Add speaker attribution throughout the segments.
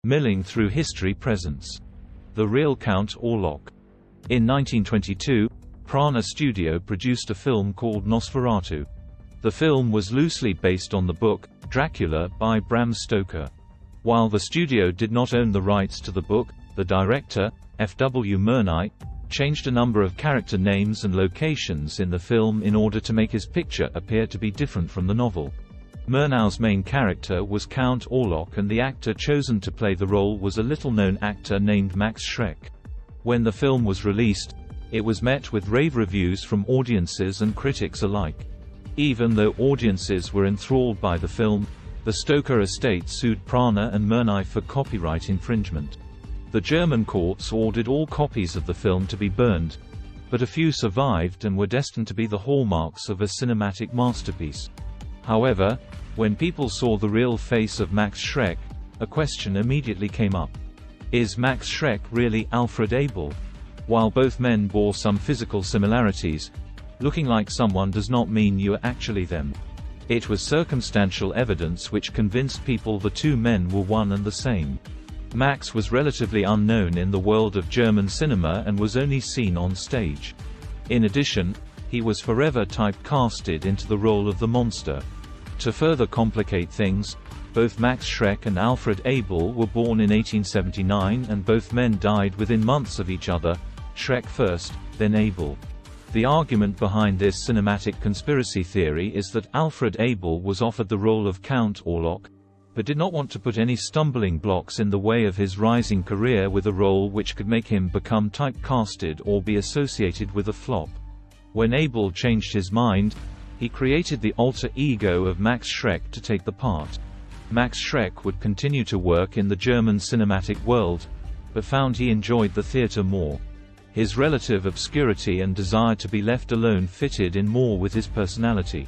Speaker 1: Milling Through History Presents The Real Count Orlok. In 1922, Prana Studio produced a film called Nosferatu. The film was loosely based on the book, Dracula, by Bram Stoker. While the studio did not own the rights to the book, the director, F.W. Murnau, changed a number of character names and locations in the film in order to make his picture appear to be different from the novel. Murnau's main character was Count Orlok, and the actor chosen to play the role was a little-known actor named Max Schrek. When the film was released, it was met with rave reviews from audiences and critics alike. Even though audiences were enthralled by the film, the Stoker estate sued Prana and Murnau for copyright infringement. The German courts ordered all copies of the film to be burned, but a few survived and were destined to be the hallmarks of a cinematic masterpiece. However, when people saw the real face of Max Schrek, a question immediately came up. Is Max Schrek really Alfred Abel? While both men bore some physical similarities, looking like someone does not mean you are actually them. It was circumstantial evidence which convinced people the two men were one and the same. Max was relatively unknown in the world of German cinema and was only seen on stage. In addition, he was forever typecasted into the role of the monster. To further complicate things, both Max Schrek and Alfred Abel were born in 1879, and both men died within months of each other, Schrek first, then Abel. The argument behind this cinematic conspiracy theory is that Alfred Abel was offered the role of Count Orlok, but did not want to put any stumbling blocks in the way of his rising career with a role which could make him become typecasted or be associated with a flop. When Abel changed his mind, he created the alter ego of Max Schrek to take the part. Max Schrek would continue to work in the German cinematic world, but found he enjoyed the theater more. His relative obscurity and desire to be left alone fitted in more with his personality.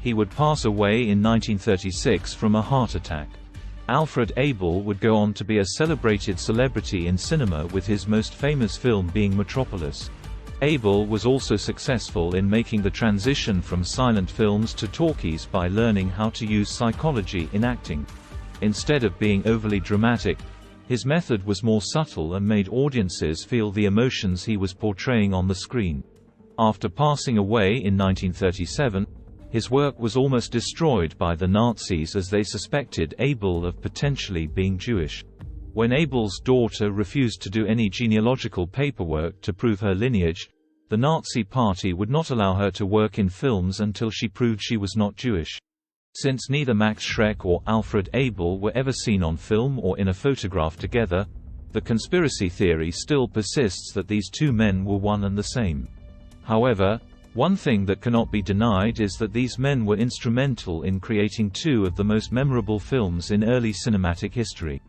Speaker 1: He would pass away in 1936 from a heart attack. Alfred Abel would go on to be a celebrated celebrity in cinema, with his most famous film being Metropolis. Abel was also successful in making the transition from silent films to talkies by learning how to use psychology in acting. Instead of being overly dramatic, his method was more subtle and made audiences feel the emotions he was portraying on the screen. After passing away in 1937, his work was almost destroyed by the Nazis, as they suspected Abel of potentially being Jewish. When Abel's daughter refused to do any genealogical paperwork to prove her lineage, the Nazi Party would not allow her to work in films until she proved she was not Jewish. Since neither Max Schrek or Alfred Abel were ever seen on film or in a photograph together, the conspiracy theory still persists that these two men were one and the same. However, one thing that cannot be denied is that these men were instrumental in creating two of the most memorable films in early cinematic history.